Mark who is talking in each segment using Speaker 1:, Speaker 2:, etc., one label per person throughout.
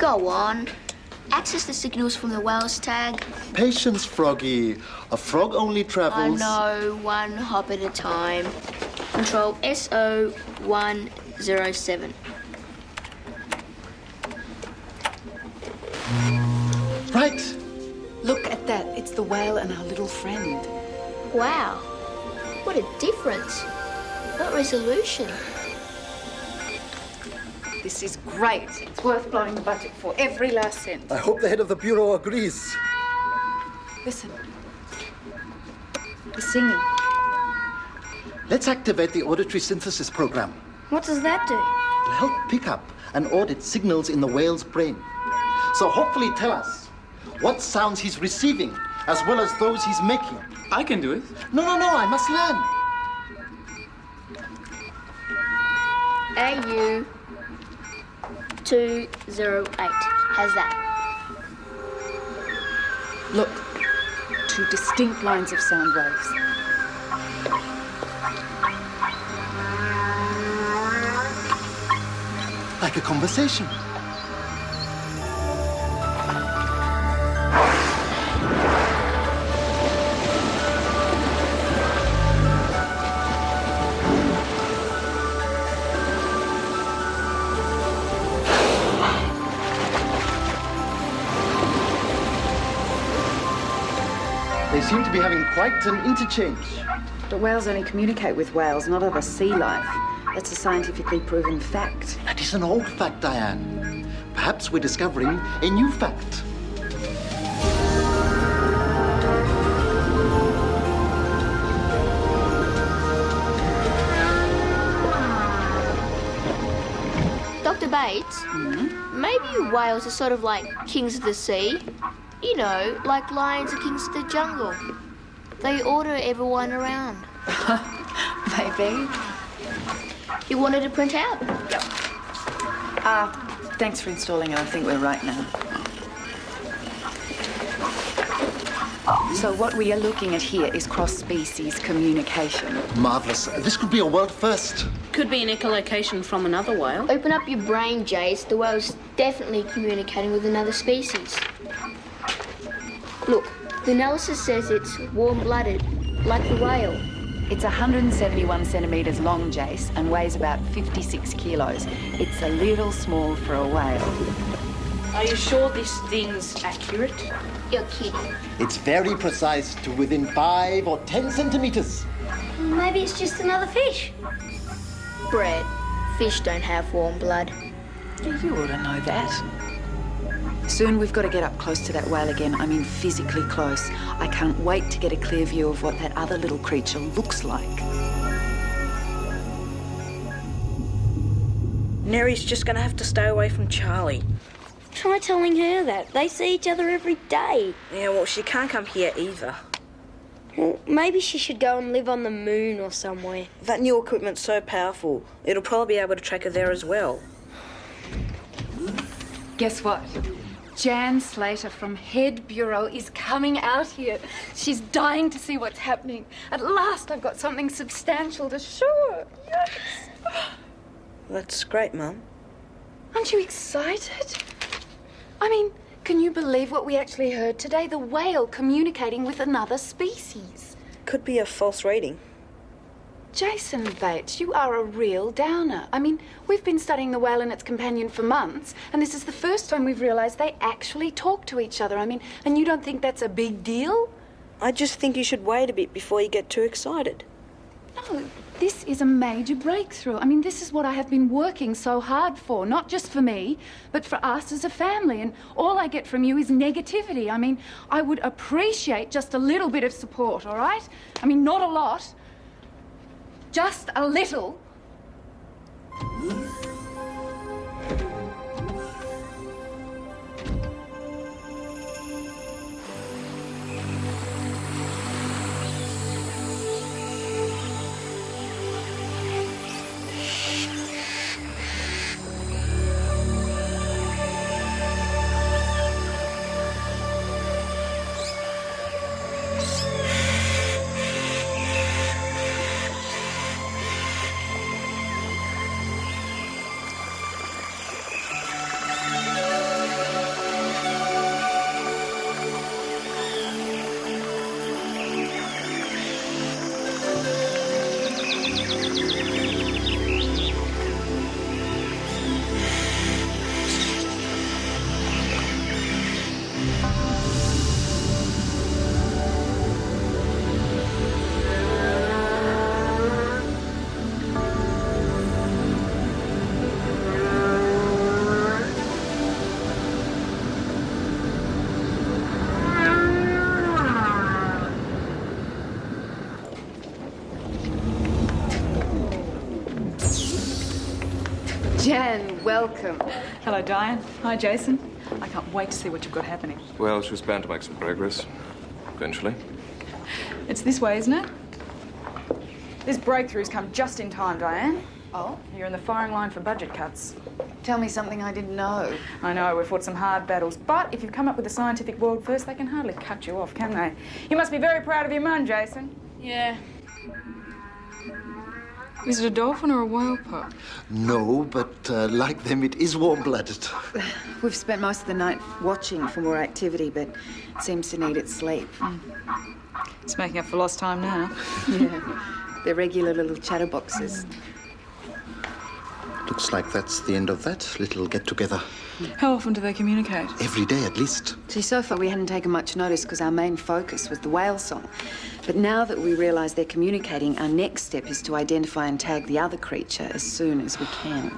Speaker 1: Go on. Access the signals from the whale's tag.
Speaker 2: Patience, Froggy. A frog only travels...
Speaker 1: I know, one hop at a time. Control S1E10
Speaker 2: Right.
Speaker 3: Look at that. It's the whale and our little friend.
Speaker 1: Wow. What a difference. What resolution.
Speaker 3: This is great. It's worth blowing the budget for, every last cent.
Speaker 2: I hope the head of the Bureau agrees.
Speaker 3: Listen. He's singing.
Speaker 2: Let's activate the auditory synthesis program.
Speaker 1: What does that do?
Speaker 2: It'll help pick up and audit signals in the whale's brain. So hopefully tell us what sounds he's receiving as well as those he's making.
Speaker 4: I can do it.
Speaker 2: No, I must learn.
Speaker 1: AU208. How's that?
Speaker 3: Look. 2 distinct lines of sound waves.
Speaker 2: Like a conversation. They seem to be having quite an interchange.
Speaker 3: But whales only communicate with whales, not other sea life. That's a scientifically proven fact.
Speaker 2: That is an old fact, Diane. Perhaps we're discovering a new fact.
Speaker 1: Dr. Bates, maybe whales are sort of like kings of the sea. You know, like lions are kings of the jungle. They order everyone around.
Speaker 3: Maybe.
Speaker 1: You wanted to print out?
Speaker 3: Yep. Thanks for installing it. I think we're right now. So what we are looking at here is cross-species communication.
Speaker 2: Marvelous. This could be a world first.
Speaker 5: Could be an echolocation from another whale.
Speaker 1: Open up your brain, Jace. The whale's definitely communicating with another species. Look, the analysis says it's warm-blooded, like the whale.
Speaker 3: It's 171 centimetres long, Jace, and weighs about 56 kilos. It's a little small for a whale.
Speaker 5: Are you sure this thing's accurate?
Speaker 1: You're kidding.
Speaker 2: It's very precise to within 5 or 10 centimeters.
Speaker 1: Maybe it's just another fish. Brett, fish don't have warm blood.
Speaker 3: You ought to know that. Soon we've got to get up close to that whale again. I mean, physically close. I can't wait to get a clear view of what that other little creature looks like.
Speaker 5: Neri's just going to have to stay away from Charlie.
Speaker 1: Try telling her that. They see each other every day.
Speaker 5: Yeah, well, she can't come here either.
Speaker 1: Well, maybe she should go and live on the moon or somewhere.
Speaker 5: That new equipment's so powerful, it'll probably be able to track her there as well.
Speaker 3: Guess what? Jan Slater from Head Bureau is coming out here. She's dying to see what's happening. At last I've got something substantial to show her. Yes.
Speaker 5: That's great, Mum.
Speaker 3: Aren't you excited? I mean, can you believe what we actually heard today? The whale communicating with another species.
Speaker 5: Could be a false reading.
Speaker 3: Jason Bates, you are a real downer. I mean, we've been studying the whale and its companion for months, and this is the first time we've realised they actually talk to each other. I mean, and you don't think that's a big deal?
Speaker 5: I just think you should wait a bit before you get too excited.
Speaker 3: No, this is a major breakthrough. I mean, this is what I have been working so hard for, not just for me, but for us as a family. And all I get from you is negativity. I mean, I would appreciate just a little bit of support, all right? I mean, not a lot. Just a little. Jan, welcome.
Speaker 4: Hello, Diane. Hi, Jason. I can't wait to see what you've got happening.
Speaker 6: Well, she was bound to make some progress. Eventually.
Speaker 4: It's this way, isn't it? This breakthrough's come just in time, Diane.
Speaker 3: Oh?
Speaker 4: You're in the firing line for budget cuts.
Speaker 3: Tell me something I didn't know.
Speaker 4: I know, we've fought some hard battles, but if you've come up with the scientific world first, they can hardly cut you off, can they? You must be very proud of your mum, Jason.
Speaker 7: Yeah.
Speaker 4: Is it a dolphin or a whale pup?
Speaker 2: No, but like them, it is warm-blooded.
Speaker 3: We've spent most of the night watching for more activity, but it seems to need its sleep.
Speaker 4: It's making up for lost time now.
Speaker 3: Yeah, they're regular little chatterboxes.
Speaker 2: Looks like that's the end of that little get-together.
Speaker 4: How often do they communicate?
Speaker 2: Every day, at least.
Speaker 3: See, so far we hadn't taken much notice because our main focus was the whale song. But now that we realise they're communicating, our next step is to identify and tag the other creature as soon as we can.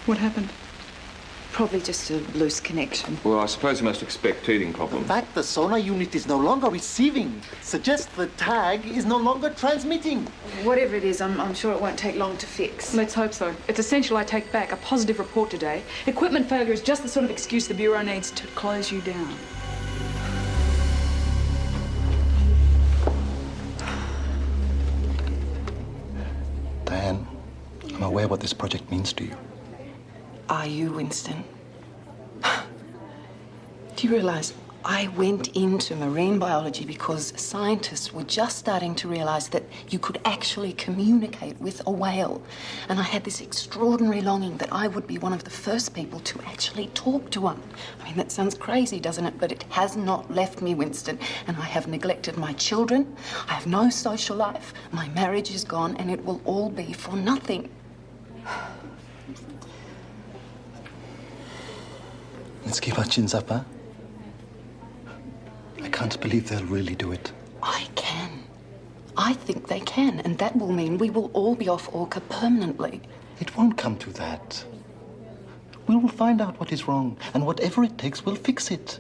Speaker 4: What happened?
Speaker 3: Probably just a loose connection.
Speaker 6: Well, I suppose you must expect teething
Speaker 2: In
Speaker 6: problems.
Speaker 2: fact, the sonar unit is no longer receiving. Suggests the tag is no longer transmitting.
Speaker 3: Whatever it is, I'm sure it won't take long to fix.
Speaker 4: Let's hope so. It's essential I take back a positive report today. Equipment failure is just the sort of excuse the Bureau needs to close you down.
Speaker 2: Diane, I'm aware what this project means to you.
Speaker 8: Are you, Winston? Do you realise I went into marine biology because scientists were just starting to realise that you could actually communicate with a whale. And I had this extraordinary longing that I would be one of the first people to actually talk to one. I mean, that sounds crazy, doesn't it? But it has not left me, Winston. And I have neglected my children. I have no social life. My marriage is gone, and it will all be for nothing.
Speaker 2: Let's keep our chins up, huh? I can't believe they'll really do it.
Speaker 8: I can. I think they can, and that will mean we will all be off Orca permanently.
Speaker 2: It won't come to that. We will find out what is wrong, and whatever it takes, we'll fix it.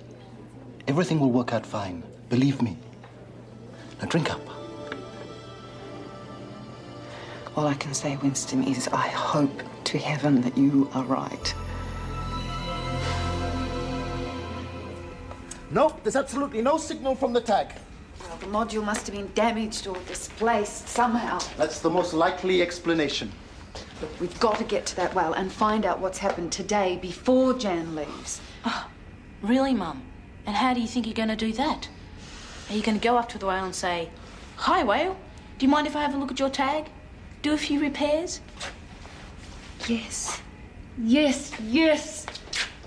Speaker 2: Everything will work out fine. Believe me. Now drink up.
Speaker 8: All I can say, Winston, is I hope to heaven that you are right.
Speaker 2: No, there's absolutely no signal from the tag.
Speaker 3: Well, the module must have been damaged or displaced somehow.
Speaker 2: That's the most likely explanation.
Speaker 3: Look, we've got to get to that whale and find out what's happened today before Jan leaves.
Speaker 7: Oh, really, Mum? And how do you think you're going to do that? Are you going to go up to the whale and say, "Hi, whale, do you mind if I have a look at your tag? Do a few repairs?"
Speaker 3: Yes. Yes, yes.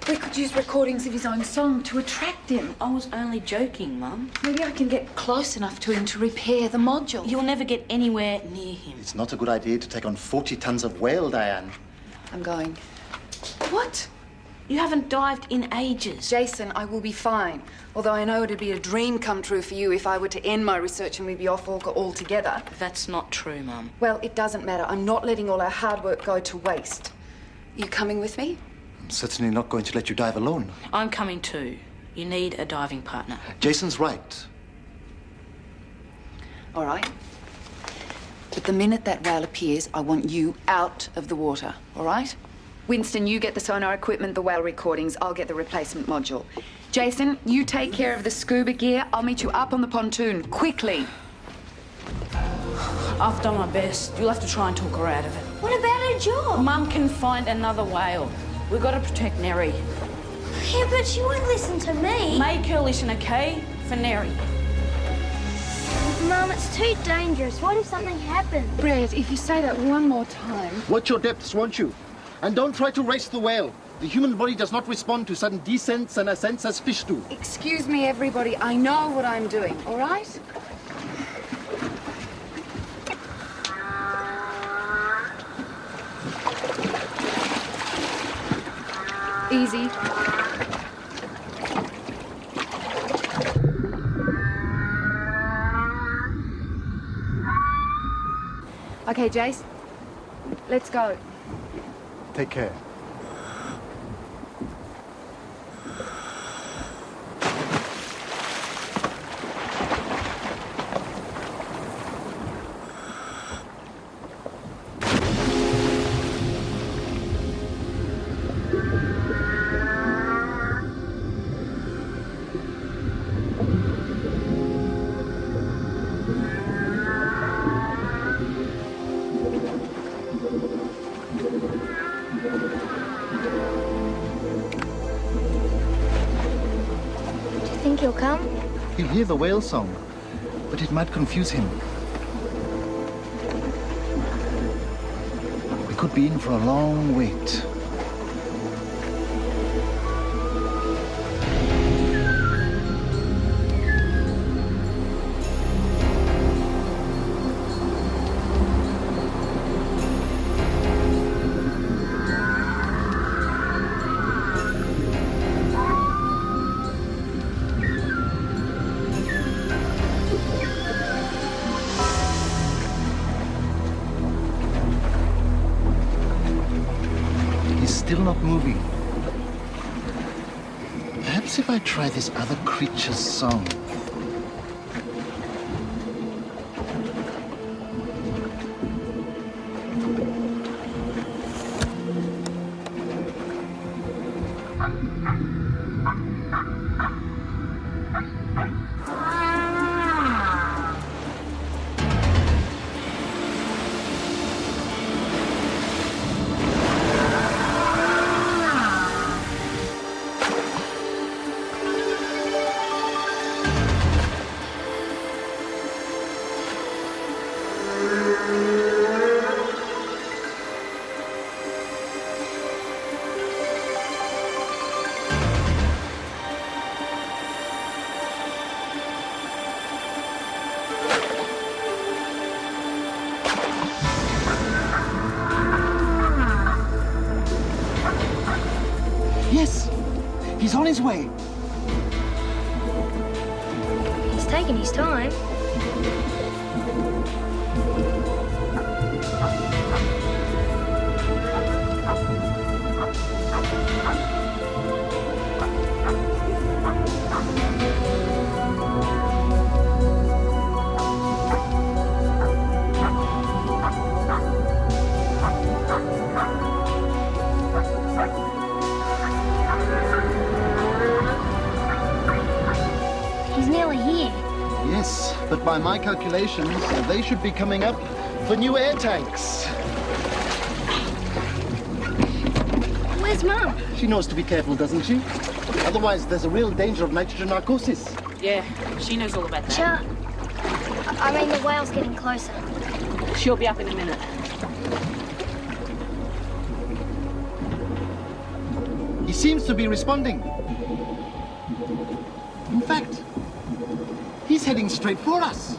Speaker 3: We could use recordings of his own song to attract him.
Speaker 7: I was only joking, Mum.
Speaker 3: Maybe I can get close enough to him to repair the module.
Speaker 7: You'll never get anywhere near him.
Speaker 2: It's not a good idea to take on 40 tons of whale, Diane.
Speaker 3: I'm going. What?
Speaker 7: You haven't dived in ages.
Speaker 3: Jason, I will be fine. Although I know it'd be a dream come true for you if I were to end my research and we'd be off Orca altogether.
Speaker 7: That's not true, Mum.
Speaker 3: Well, it doesn't matter. I'm not letting all our hard work go to waste. You coming with me?
Speaker 2: I'm certainly not going to let you dive alone.
Speaker 7: I'm coming too. You need a diving partner.
Speaker 2: Jason's right.
Speaker 3: All right. But the minute that whale appears, I want you out of the water, all right? Winston, you get the sonar equipment, the whale recordings. I'll get the replacement module. Jason, you take care of the scuba gear. I'll meet you up on the pontoon, quickly.
Speaker 7: I've done my best. You'll have to try and talk her out of it.
Speaker 1: What about her job?
Speaker 7: Mum can find another whale. We've got to protect Neri.
Speaker 1: Yeah, but she won't listen to me.
Speaker 7: Make her listen, okay? For Neri.
Speaker 1: Mum, it's too dangerous. What if something happens?
Speaker 3: Brett, if you say that one more time...
Speaker 2: Watch your depths, won't you? And don't try to race the whale. The human body does not respond to sudden descents and ascents as fish do.
Speaker 3: Excuse me, everybody. I know what I'm doing, all right? Easy. Okay, Jace. Let's go.
Speaker 2: Take care.
Speaker 9: think he'll come?
Speaker 2: He'll hear the whale song, but it might confuse him. We could be in for a long wait. Still not moving. Perhaps if I try this other creature's song. Yes, he's on his way.
Speaker 9: He's taking his time. He's nearly here.
Speaker 2: Yes, but by my calculations, they should be coming up for new air tanks.
Speaker 9: Where's Mum?
Speaker 2: She knows to be careful, doesn't she? Otherwise, there's a real danger of nitrogen narcosis.
Speaker 7: Yeah, she knows all about that.
Speaker 9: I mean, the whale's getting closer.
Speaker 7: She'll be up in a minute.
Speaker 2: He seems to be responding. In fact, he's heading straight for us.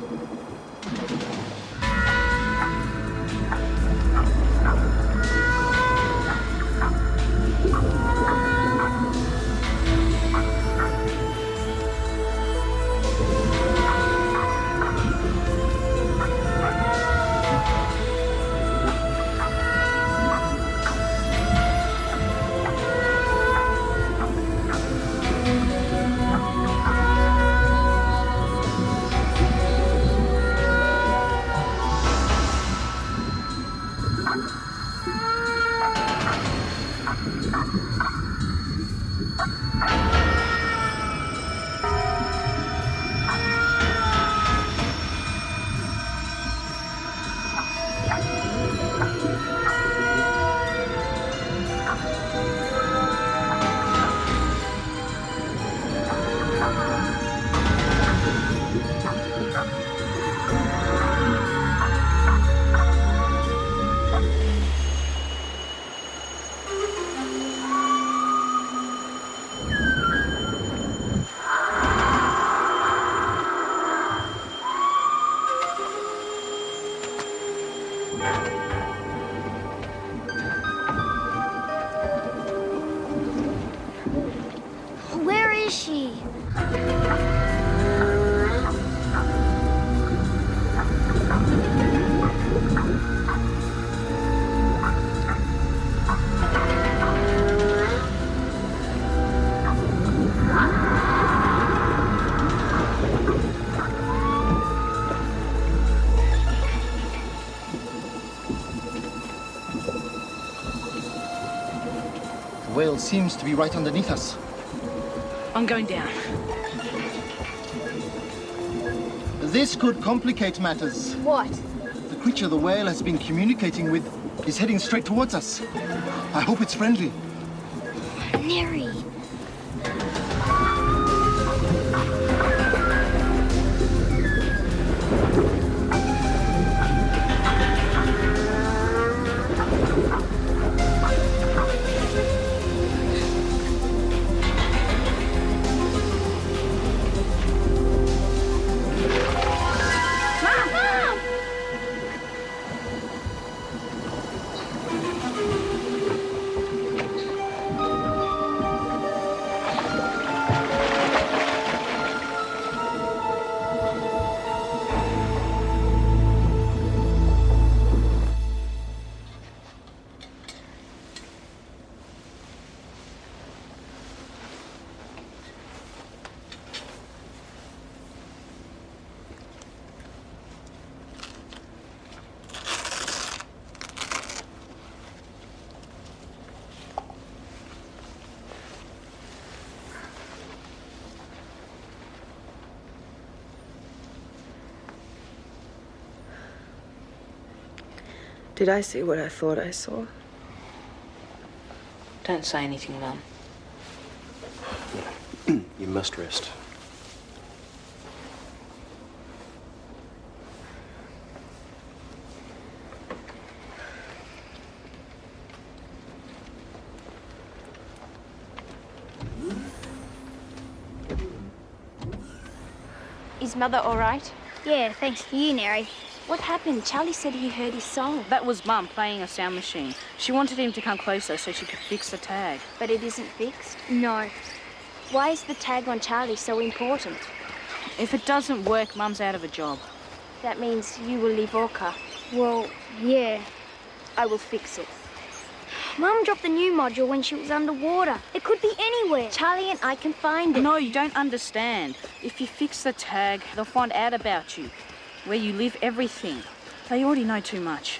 Speaker 9: Where is she?
Speaker 2: The whale seems to be right underneath us.
Speaker 7: I'm going down.
Speaker 2: This could complicate matters.
Speaker 9: What?
Speaker 2: The creature the whale has been communicating with is heading straight towards us. I hope it's friendly.
Speaker 9: Neri.
Speaker 4: Did I see what I thought I saw?
Speaker 7: Don't say anything, Mum.
Speaker 10: You must rest.
Speaker 11: Is Mother all right?
Speaker 9: Yeah, thanks to you, Neri.
Speaker 11: What happened? Charlie said he heard his song.
Speaker 7: That was Mum playing a sound machine. She wanted him to come closer so she could fix the tag.
Speaker 11: But it isn't fixed?
Speaker 9: No.
Speaker 11: Why is the tag on Charlie so important?
Speaker 7: If it doesn't work, Mum's out of a job.
Speaker 11: That means you will leave Orca.
Speaker 9: Well, yeah.
Speaker 11: I will fix it.
Speaker 9: Mum dropped the new module when she was underwater. It could be anywhere.
Speaker 11: Charlie and I can find it.
Speaker 7: No, you don't understand. If you fix the tag, they'll find out about you. Where you live, everything. They already know too much.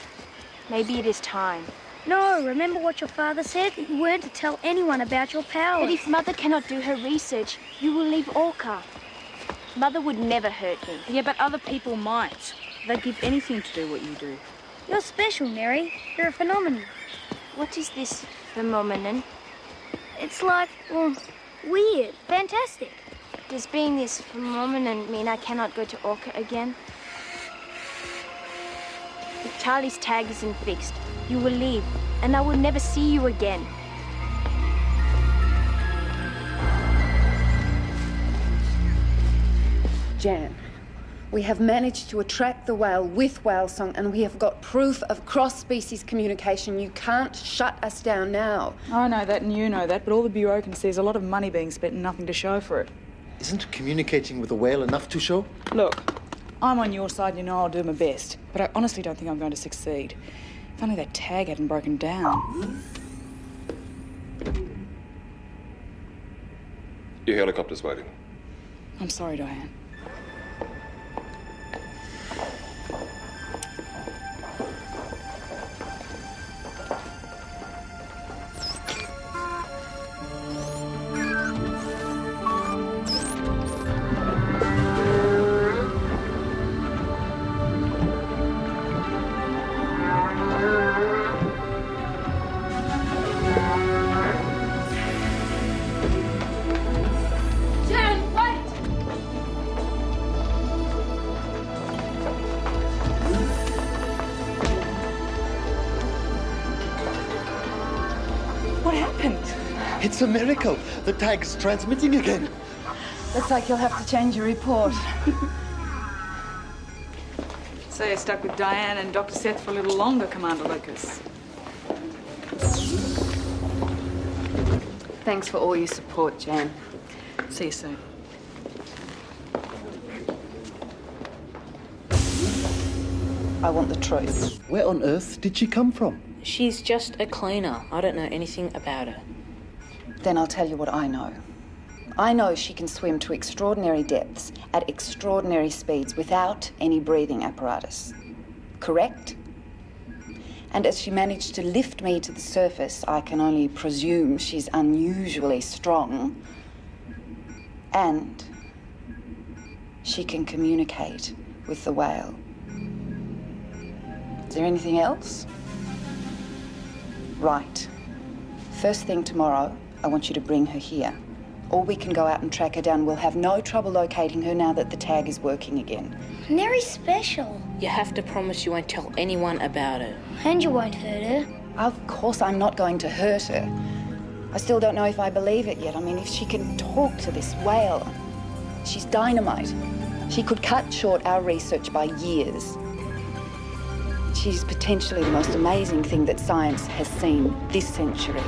Speaker 11: Maybe it is time.
Speaker 9: No, remember what your father said? You weren't to tell anyone about your powers.
Speaker 11: But if Mother cannot do her research, you will leave Orca. Mother would never hurt me.
Speaker 7: Yeah, but other people might. They'd give anything to do what you do.
Speaker 9: You're special, Neri. You're a phenomenon.
Speaker 11: What is this phenomenon?
Speaker 9: It's like, well, weird, fantastic.
Speaker 11: Does being this phenomenon mean I cannot go to Orca again? If Charlie's tag isn't fixed, you will leave, and I will never see you again.
Speaker 3: Jan, we have managed to attract the whale with whale song, and we have got proof of cross-species communication. You can't shut us down now.
Speaker 4: I know that and you know that, but all the Bureau can see is a lot of money being spent and nothing to show for it.
Speaker 2: Isn't communicating with a whale enough to show?
Speaker 4: Look, I'm on your side, you know I'll do my best, but I honestly don't think I'm going to succeed. If only that tag hadn't broken down.
Speaker 6: Your helicopter's waiting.
Speaker 4: I'm sorry, Diane.
Speaker 2: It's a miracle. The tag's transmitting again.
Speaker 3: Looks like you'll have to change your report.
Speaker 4: So you're stuck with Diane and Dr. Seth for a little longer, Commander Lucas.
Speaker 3: Thanks for all your support, Jan.
Speaker 4: See you soon.
Speaker 3: I want the truth.
Speaker 2: Where on earth did she come from?
Speaker 7: She's just a cleaner. I don't know anything about her.
Speaker 3: Then I'll tell you what I know. I know she can swim to extraordinary depths at extraordinary speeds without any breathing apparatus. Correct? And as she managed to lift me to the surface, I can only presume she's unusually strong. And she can communicate with the whale. Is there anything else? Right. First thing tomorrow, I want you to bring her here. Or we can go out and track her down. We'll have no trouble locating her now that the tag is working again.
Speaker 9: Neri's special.
Speaker 7: You have to promise you won't tell anyone about her.
Speaker 9: And you won't hurt her.
Speaker 3: Of course I'm not going to hurt her. I still don't know if I believe it yet. I mean, if she can talk to this whale, she's dynamite. She could cut short our research by years. She's potentially the most amazing thing that science has seen this century.